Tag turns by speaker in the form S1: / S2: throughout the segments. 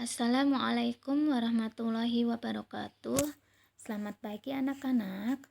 S1: Assalamualaikum warahmatullahi wabarakatuh. Selamat pagi anak-anak.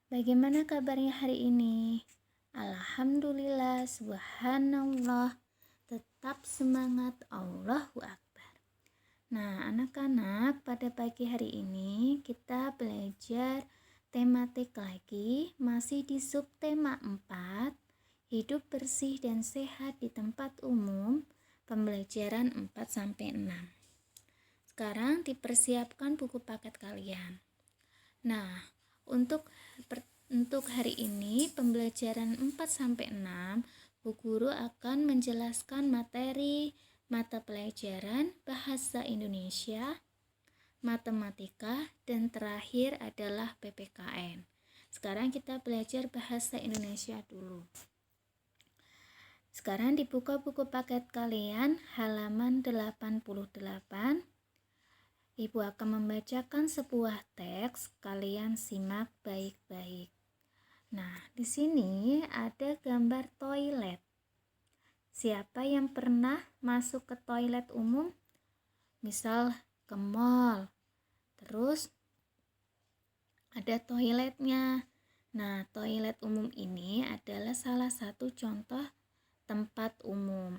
S1: Bagaimana kabarnya hari ini? Alhamdulillah, subhanallah. Tetap semangat, Allahu Akbar. Nah, anak-anak, pada pagi hari ini kita belajar tematik lagi, masih di subtema 4, hidup bersih dan sehat di tempat umum. Pembelajaran 4-6. Sekarang dipersiapkan buku paket kalian. Nah, untuk hari ini pembelajaran 4-6, Bu Guru akan menjelaskan materi mata pelajaran bahasa Indonesia, matematika, dan terakhir adalah PPKN. Sekarang kita belajar bahasa Indonesia dulu. Sekarang dibuka buku paket kalian halaman 88. Ibu akan membacakan sebuah teks, kalian simak baik-baik. Nah, di sini ada gambar toilet. Siapa yang pernah masuk ke toilet umum? Misal ke mall. Terus ada toiletnya. Nah, toilet umum ini adalah salah satu contoh tempat umum.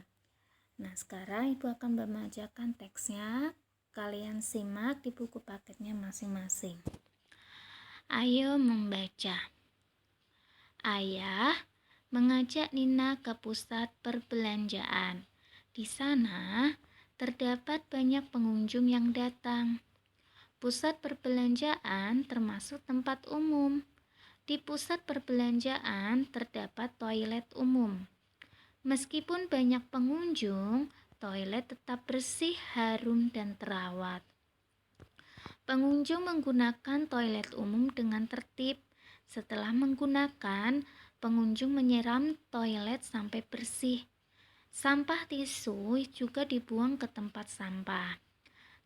S1: Nah, sekarang Ibu akan membacakan teksnya. Kalian simak di buku paketnya masing-masing. Ayo membaca. Ayah mengajak Nina ke pusat perbelanjaan. Di sana terdapat banyak pengunjung yang datang. Pusat perbelanjaan termasuk tempat umum. Di pusat perbelanjaan terdapat toilet umum. Meskipun banyak pengunjung, toilet tetap bersih, harum, dan terawat. Pengunjung menggunakan toilet umum dengan tertib. Setelah menggunakan, pengunjung menyiram toilet sampai bersih. Sampah tisu juga dibuang ke tempat sampah.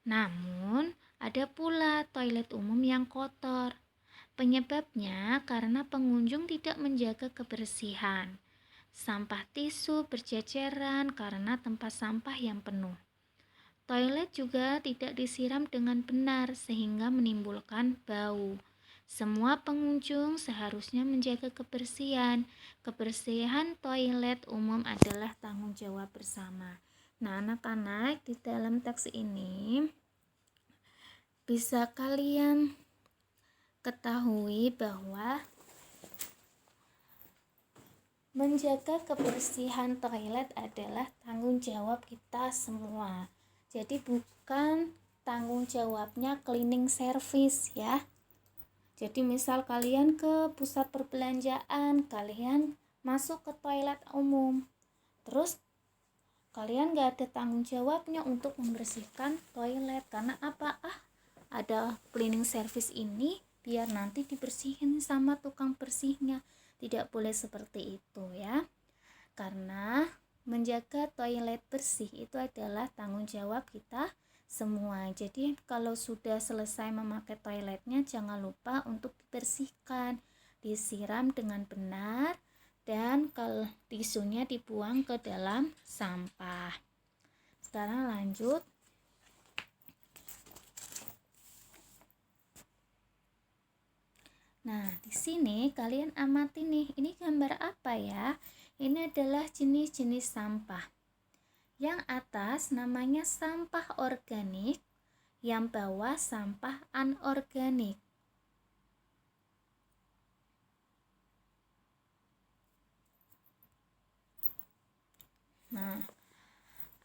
S1: Namun, ada pula toilet umum yang kotor. Penyebabnya karena pengunjung tidak menjaga kebersihan. Sampah tisu berceceran karena tempat sampah yang penuh. Toilet juga tidak disiram dengan benar sehingga menimbulkan bau. Semua pengunjung seharusnya menjaga kebersihan. Kebersihan toilet umum adalah tanggung jawab bersama. Nah, anak-anak, di dalam teks ini bisa kalian ketahui bahwa menjaga kebersihan toilet adalah tanggung jawab kita semua. Jadi bukan tanggung jawabnya cleaning service ya. Jadi misal kalian ke pusat perbelanjaan, kalian masuk ke toilet umum. Terus kalian gak ada tanggung jawabnya untuk membersihkan toilet. Karena apa? Ada cleaning service ini biar nanti dibersihin sama tukang bersihnya. Tidak boleh seperti itu ya. Karena menjaga toilet bersih itu adalah tanggung jawab kita semua. Jadi kalau sudah selesai memakai toiletnya, jangan lupa untuk dibersihkan, disiram dengan benar, dan kalau tisunya dibuang ke dalam sampah. Sekarang lanjut. Nah, di sini kalian amati nih, ini gambar apa ya? Ini adalah jenis-jenis sampah. Yang atas namanya sampah organik, yang bawah sampah anorganik. Nah,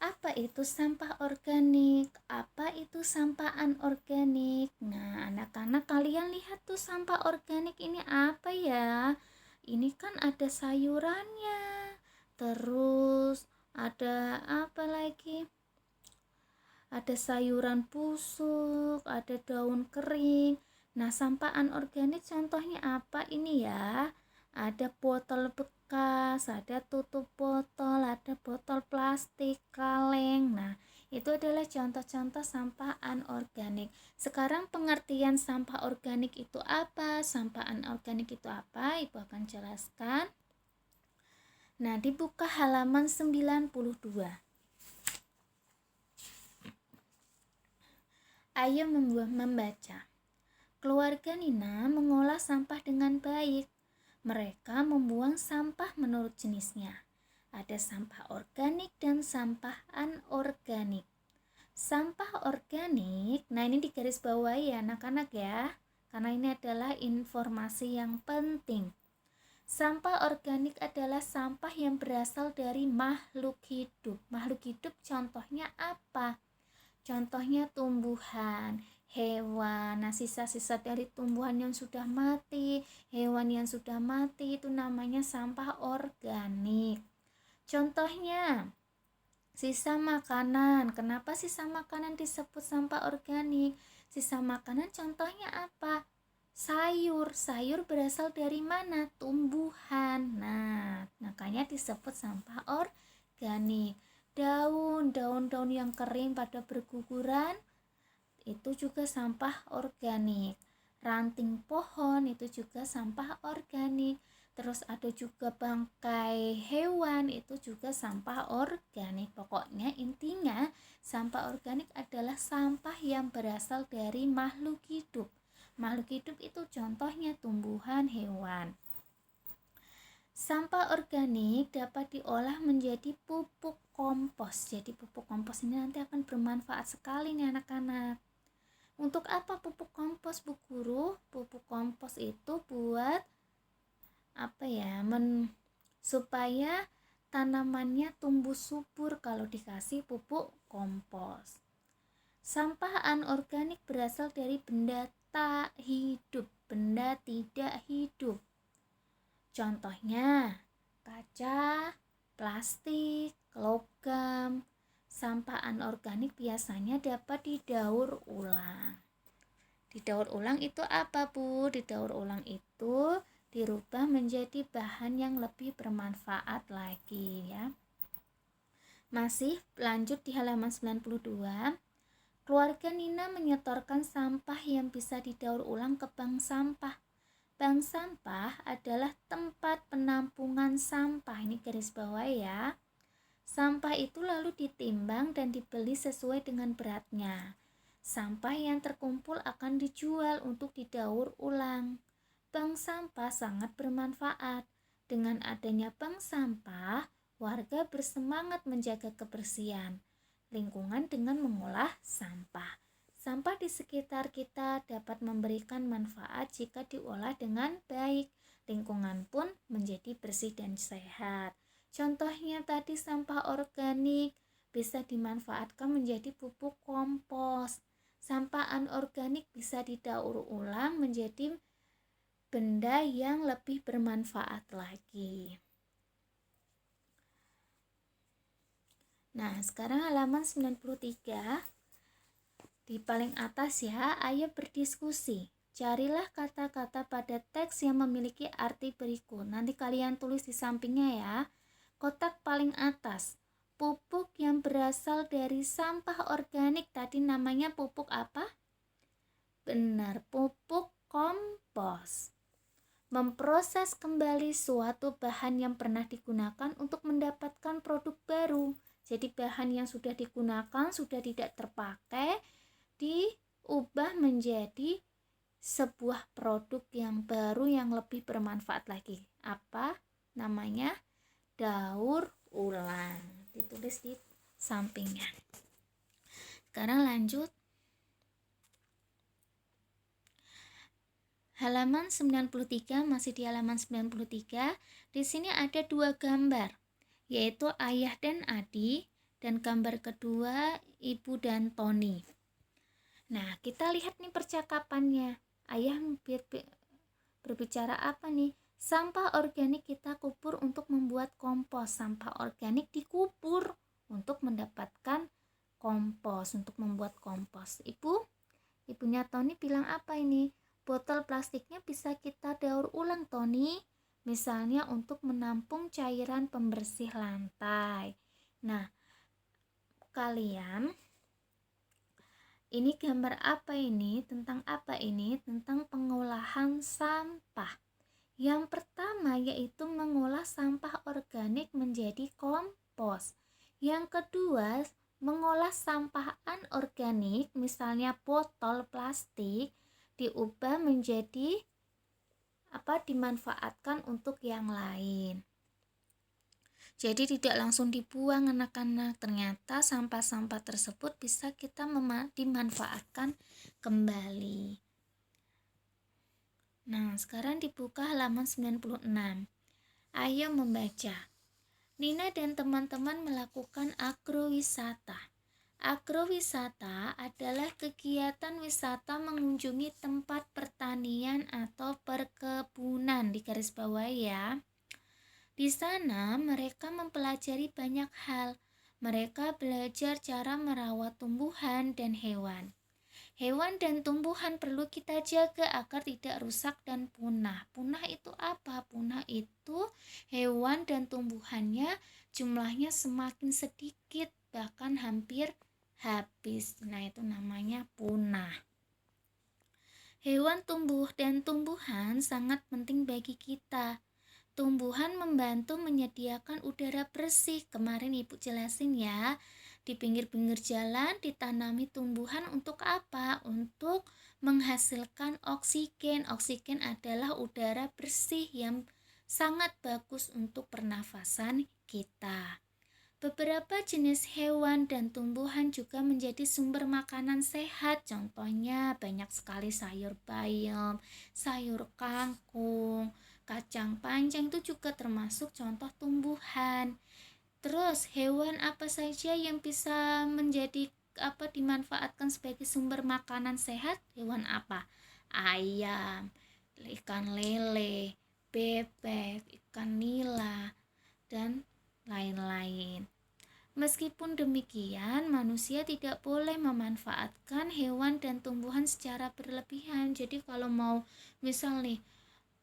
S1: apa itu sampah organik? Apa itu sampah anorganik? Nah, anak-anak kalian lihat tuh sampah organik ini apa ya? Ini kan ada sayurannya. Terus ada apa lagi? Ada sayuran busuk, ada daun kering. Nah, sampah anorganik contohnya apa ini ya? Ada botol bekas, ada tutup botol, ada botol plastik, kaleng. Nah, itu adalah contoh-contoh sampah anorganik. Sekarang pengertian sampah organik itu apa? Sampah anorganik itu apa? Ibu akan jelaskan. Nah, dibuka halaman 92. Ayo membaca. Keluarga Nina mengolah sampah dengan baik. Mereka membuang sampah menurut jenisnya. Ada sampah organik dan sampah anorganik. Sampah organik, nah ini digarisbawahi ya anak-anak ya, karena ini adalah informasi yang penting. Sampah organik adalah sampah yang berasal dari makhluk hidup. Makhluk hidup contohnya apa? Contohnya tumbuhan, hewan. Nah, sisa-sisa dari tumbuhan yang sudah mati, hewan yang sudah mati itu namanya sampah organik. Contohnya, sisa makanan. Kenapa sisa makanan disebut sampah organik? Sisa makanan contohnya apa? Sayur. Sayur berasal dari mana? Tumbuhan. Nah, makanya disebut sampah organik. Daun yang kering pada berguguran itu juga sampah organik. Ranting pohon itu juga sampah organik. Terus ada juga bangkai hewan, itu juga sampah organik. Pokoknya intinya sampah organik adalah sampah yang berasal dari makhluk hidup. Makhluk hidup itu contohnya tumbuhan, hewan. Sampah organik dapat diolah menjadi pupuk kompos. Jadi pupuk kompos ini nanti akan bermanfaat sekali nih anak-anak. Untuk apa pupuk kompos, Bu Guru? Pupuk kompos itu buat supaya tanamannya tumbuh subur kalau dikasih pupuk kompos. Sampah anorganik berasal dari benda tak hidup, benda tidak hidup. Contohnya kaca, plastik, logam. Sampah anorganik biasanya dapat didaur ulang. Didaur ulang itu apa, Bu? Didaur ulang itu dirubah menjadi bahan yang lebih bermanfaat lagi ya. Masih lanjut di halaman 92. Keluarga Nina menyetorkan sampah yang bisa didaur ulang ke bank sampah. Bank sampah adalah tempat penampungan sampah. Ini garis bawah ya. Sampah itu lalu ditimbang dan dibeli sesuai dengan beratnya. Sampah yang terkumpul akan dijual untuk didaur ulang. Bank sampah sangat bermanfaat. Dengan adanya bank sampah, warga bersemangat menjaga kebersihan lingkungan dengan mengolah sampah. Sampah di sekitar kita dapat memberikan manfaat jika diolah dengan baik. Lingkungan pun menjadi bersih dan sehat. Contohnya tadi sampah organik bisa dimanfaatkan menjadi pupuk kompos. Sampah anorganik bisa didaur ulang menjadi benda yang lebih bermanfaat lagi. Nah, sekarang halaman 93. Di paling atas ya, ayo berdiskusi. Carilah kata-kata pada teks yang memiliki arti berikut. Nanti kalian tulis di sampingnya ya. Kotak paling atas, pupuk yang berasal dari sampah organik tadi namanya pupuk apa? Benar, pupuk kompos. Memproses kembali suatu bahan yang pernah digunakan untuk mendapatkan produk baru. Jadi bahan yang sudah digunakan, sudah tidak terpakai, diubah menjadi sebuah produk yang baru yang lebih bermanfaat lagi. Apa namanya? Daur ulang. Ditulis di sampingnya. Sekarang lanjut. Halaman 93, masih di halaman 93. Di sini ada dua gambar, yaitu ayah dan adik, dan gambar kedua ibu dan Tony. Nah, kita lihat nih percakapannya. Ayah berbicara apa nih? Sampah organik kita kubur untuk membuat kompos. Sampah organik dikubur untuk mendapatkan kompos, untuk membuat kompos. Ibunya Tony bilang apa ini? Botol plastiknya bisa kita daur ulang, Tony. Misalnya untuk menampung cairan pembersih lantai. Nah, kalian, ini gambar apa ini? Tentang apa ini? Tentang pengolahan sampah. Yang pertama yaitu mengolah sampah organik menjadi kompos. Yang kedua, mengolah sampah anorganik, misalnya botol plastik, diubah menjadi dimanfaatkan untuk yang lain. Jadi tidak langsung dibuang anak-anak, ternyata sampah-sampah tersebut bisa kita dimanfaatkan kembali. Nah, sekarang dibuka halaman 96. Ayo membaca. Nina dan teman-teman melakukan agrowisata. Agrowisata adalah kegiatan wisata mengunjungi tempat pertanian atau perkebunan, di garis bawah ya. Di sana mereka mempelajari banyak hal. Mereka belajar cara merawat tumbuhan dan hewan. Hewan dan tumbuhan perlu kita jaga agar tidak rusak dan punah. Punah itu apa? Punah itu hewan dan tumbuhannya jumlahnya semakin sedikit, bahkan hampir habis. Nah, itu namanya punah. Hewan, tumbuh, dan tumbuhan sangat penting bagi kita. Tumbuhan membantu menyediakan udara bersih. Kemarin Ibu jelasin ya, di pinggir-pinggir jalan ditanami tumbuhan untuk apa? Untuk menghasilkan oksigen. Oksigen adalah udara bersih yang sangat bagus untuk pernafasan kita. Beberapa jenis hewan dan tumbuhan juga menjadi sumber makanan sehat. Contohnya banyak sekali sayur bayam, sayur kangkung, kacang panjang itu juga termasuk contoh tumbuhan. Terus hewan apa saja yang bisa menjadi dimanfaatkan sebagai sumber makanan sehat? Hewan apa? Ayam, ikan lele, bebek, ikan nila, dan lain-lain. Meskipun demikian, manusia tidak boleh memanfaatkan hewan dan tumbuhan secara berlebihan. Jadi kalau mau misal nih,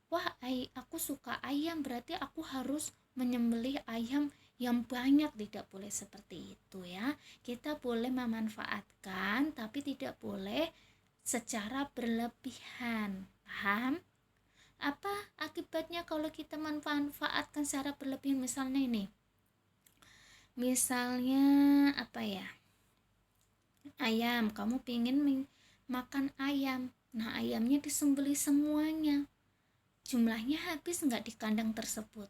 S1: wah aku suka ayam, berarti aku harus menyembelih ayam yang banyak. Tidak boleh seperti itu ya. Kita boleh memanfaatkan, tapi tidak boleh secara berlebihan. Paham? Apa akibatnya kalau kita memanfaatkan secara berlebihan? Misalnya ayam, kamu pengen makan ayam. Nah, ayamnya disembelih semuanya. Jumlahnya habis nggak di kandang tersebut?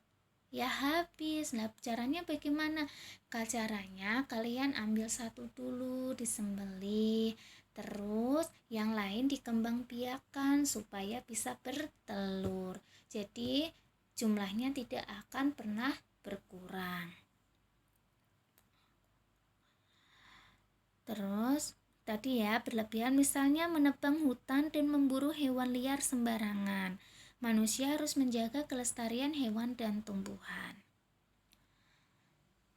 S1: Ya habis. Nah, caranya bagaimana? Caranya kalian ambil satu dulu disembelih, terus yang lain dikembangbiakan supaya bisa bertelur. Jadi jumlahnya tidak akan pernah berkurang. Terus tadi ya, berlebihan misalnya menebang hutan dan memburu hewan liar sembarangan. Manusia harus menjaga kelestarian hewan dan tumbuhan.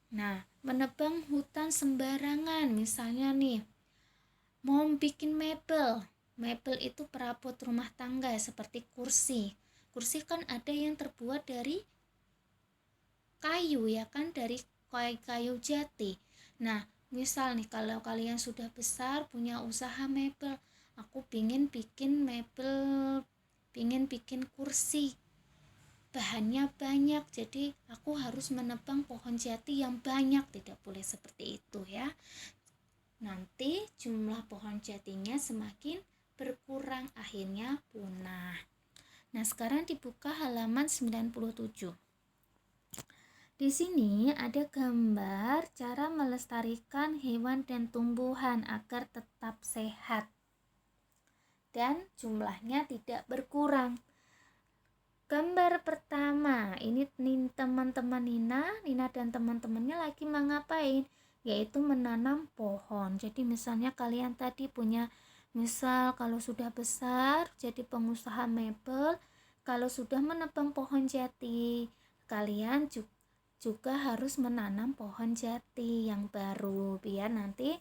S1: Nah, menebang hutan sembarangan, misalnya nih, mau bikin mebel. Mebel itu perabot rumah tangga seperti kursi. Kursi kan ada yang terbuat dari kayu ya kan, dari kayu jati. Nah, misal nih kalau kalian sudah besar punya usaha mebel, aku pingin bikin mebel, pingin bikin kursi, bahannya banyak, jadi aku harus menebang pohon jati yang banyak. Tidak boleh seperti itu ya, nanti jumlah pohon jatinya semakin berkurang, akhirnya punah. Nah, sekarang dibuka halaman 97. Di sini ada gambar cara melestarikan hewan dan tumbuhan agar tetap sehat dan jumlahnya tidak berkurang. Gambar pertama, ini teman-teman Nina dan teman-temannya lagi mengapain? Yaitu menanam pohon. Jadi misalnya kalian tadi punya, misal kalau sudah besar jadi pengusaha mebel, kalau sudah menebang pohon jati, kalian juga harus menanam pohon jati yang baru biar nanti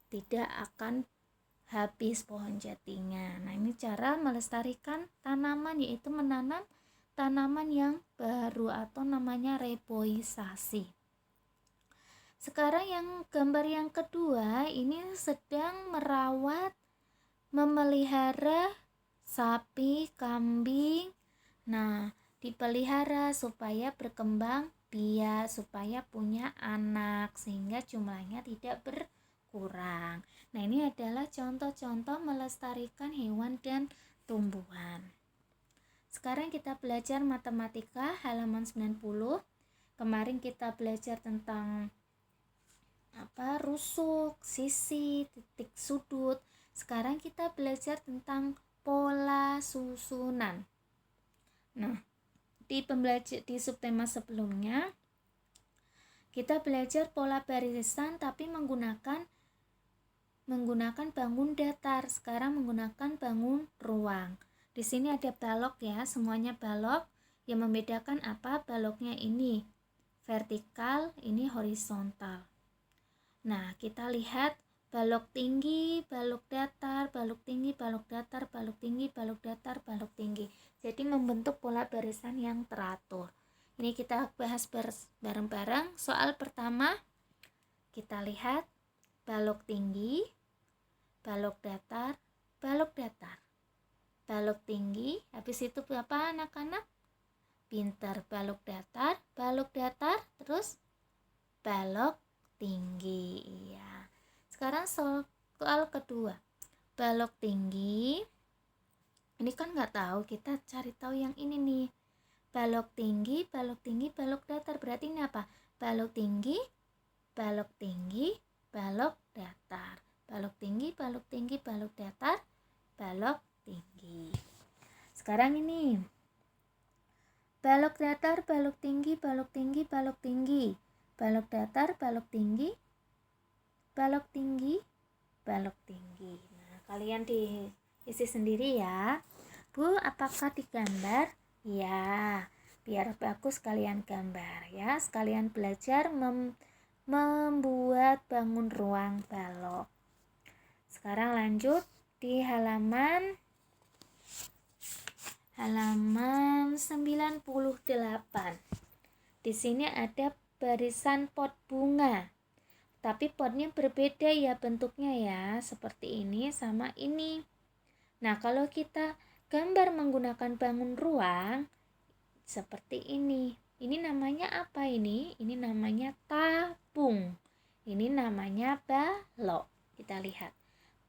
S1: tidak akan habis pohon jatinya. Nah, ini cara melestarikan tanaman, yaitu menanam tanaman yang baru atau namanya reboisasi. Sekarang yang gambar yang kedua, ini sedang memelihara sapi, kambing. Nah, dipelihara supaya berkembang biak supaya punya anak sehingga jumlahnya tidak berkurang. Nah, ini adalah contoh-contoh melestarikan hewan dan tumbuhan. Sekarang kita belajar matematika halaman 90. Kemarin kita belajar tentang rusuk, sisi, titik sudut. Sekarang kita belajar tentang pola susunan. Nah, di subtema sebelumnya kita belajar pola barisan tapi menggunakan bangun datar. Sekarang menggunakan bangun ruang. Di sini ada balok ya, semuanya balok. Yang membedakan apa? Baloknya ini vertikal, ini horizontal. Nah, kita lihat balok tinggi, balok datar, balok tinggi, balok datar, balok tinggi, balok datar, balok tinggi. Jadi membentuk pola barisan yang teratur. Ini kita bahas bareng-bareng. Soal pertama, kita lihat balok tinggi, balok datar, balok datar. Balok tinggi, habis itu apa anak-anak? Pintar, balok datar, terus balok tinggi. Iya. Sekarang soal kedua. Balok tinggi. Ini kan nggak tahu, kita cari tahu yang ini nih. Balok tinggi, balok tinggi, balok datar. Berarti ini apa? Balok tinggi, balok tinggi, balok datar. Balok tinggi, balok tinggi, balok datar, balok tinggi. Sekarang ini. Balok datar, balok tinggi, balok tinggi, balok tinggi. Balok datar, balok tinggi, balok tinggi, balok tinggi. Nah, kalian diisi sendiri ya. Bu, apakah digambar? Ya, biar bagus kalian gambar ya. Sekalian belajar membuat bangun ruang balok. Sekarang lanjut di halaman 98. Di sini ada barisan pot bunga. Tapi potnya berbeda ya bentuknya ya, seperti ini sama ini. Nah, kalau kita gambar menggunakan bangun ruang seperti ini. Ini namanya apa ini? Ini namanya tabung. Ini namanya balok. Kita lihat.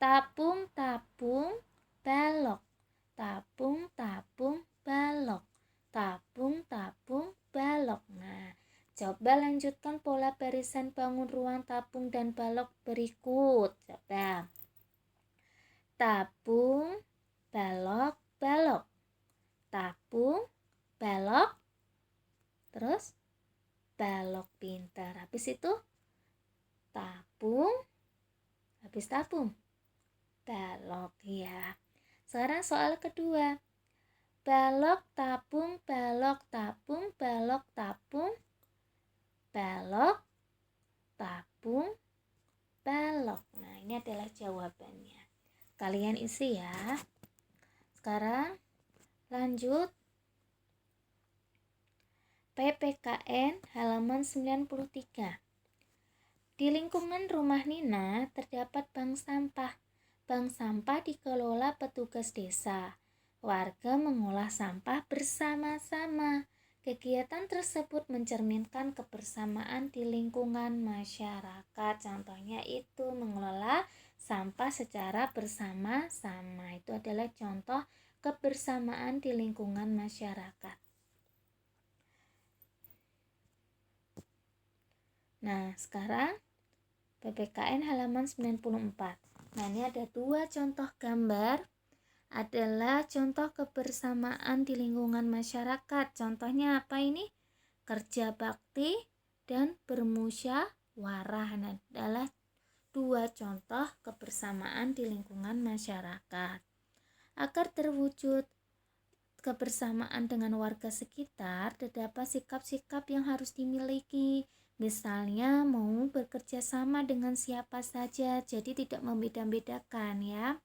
S1: Tabung, tabung, balok. Tabung, tabung, balok. Tabung, tabung, balok. Nah, coba lanjutkan pola barisan bangun ruang tabung dan balok berikut. Coba. Tabung, balok, balok. Tabung, balok. Terus balok, pintar. Habis itu tabung. Habis tabung, balok ya. Sekarang soal kedua. Balok, tabung, balok, tabung, balok, tabung, balok, tabung, balok. Nah, ini adalah jawabannya. Kalian isi ya. Sekarang lanjut PPKN halaman 93. Di lingkungan rumah Nina terdapat bank sampah. Bank sampah dikelola petugas desa. Warga mengolah sampah bersama-sama. Kegiatan tersebut mencerminkan kebersamaan di lingkungan masyarakat. Contohnya itu mengelola sampah secara bersama-sama. Itu adalah contoh kebersamaan di lingkungan masyarakat. Nah, sekarang PPKN halaman 94. Nah, ini ada dua contoh gambar. Adalah contoh kebersamaan di lingkungan masyarakat. Contohnya apa ini? Kerja bakti dan bermusyawarah. Nah, adalah dua contoh kebersamaan di lingkungan masyarakat. Agar terwujud kebersamaan dengan warga sekitar, terdapat sikap-sikap yang harus dimiliki. Misalnya mau bekerja sama dengan siapa saja, jadi tidak membeda-bedakan ya.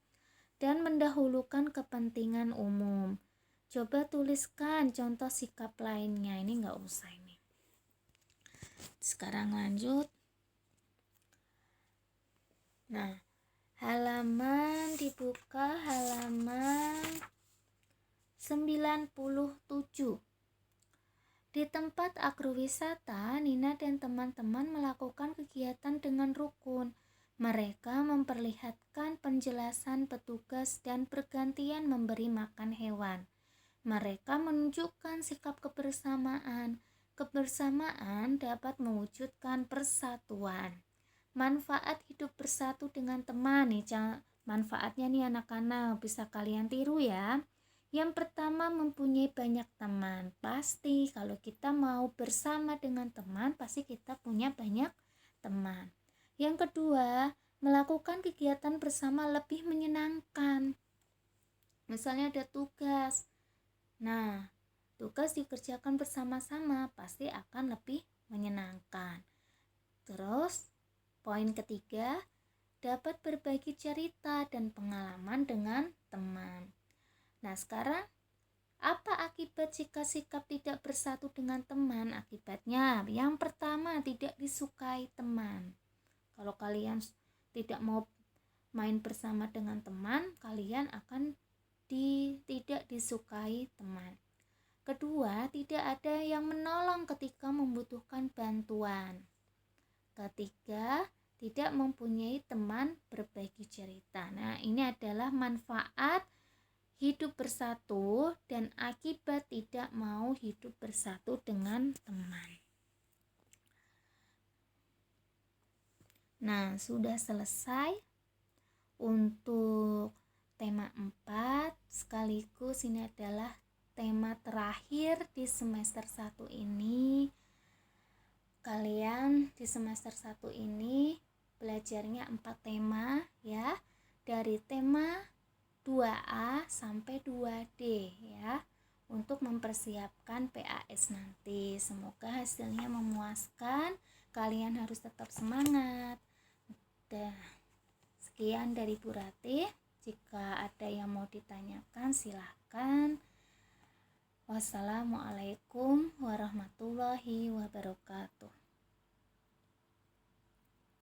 S1: Dan mendahulukan kepentingan umum. Coba tuliskan contoh sikap lainnya. Ini nggak usah ini. Sekarang lanjut. Nah, halaman dibuka halaman 97. Di tempat agrowisata, Nina dan teman-teman melakukan kegiatan dengan rukun. Mereka memperlihatkan penjelasan petugas dan bergantian memberi makan hewan. Mereka menunjukkan sikap kebersamaan. Kebersamaan dapat mewujudkan persatuan. Manfaat hidup bersatu dengan teman nih, manfaatnya nih anak-anak bisa kalian tiru ya. Yang pertama, mempunyai banyak teman. Pasti kalau kita mau bersama dengan teman, pasti kita punya banyak teman. Yang kedua, melakukan kegiatan bersama lebih menyenangkan. Misalnya ada tugas. Nah, tugas dikerjakan bersama-sama pasti akan lebih menyenangkan. Terus, poin ketiga, dapat berbagi cerita dan pengalaman dengan teman. Nah, sekarang apa akibat jika sikap tidak bersatu dengan teman? Akibatnya, yang pertama, tidak disukai teman. Kalau kalian tidak mau main bersama dengan teman, kalian akan tidak disukai teman. Kedua, tidak ada yang menolong ketika membutuhkan bantuan. Ketiga, tidak mempunyai teman berbagi cerita. Nah, ini adalah manfaat hidup bersatu dan akibat tidak mau hidup bersatu dengan teman. Nah, sudah selesai untuk tema 4, sekaligus ini adalah tema terakhir di semester 1 ini. Kalian di semester 1 ini belajarnya 4 tema ya, dari tema 2A sampai 2D ya, untuk mempersiapkan PAS nanti. Semoga hasilnya memuaskan. Kalian harus tetap semangat. Sekian dari Bu Ratih. Jika ada yang mau ditanyakan silahkan. Wassalamualaikum warahmatullahi wabarakatuh.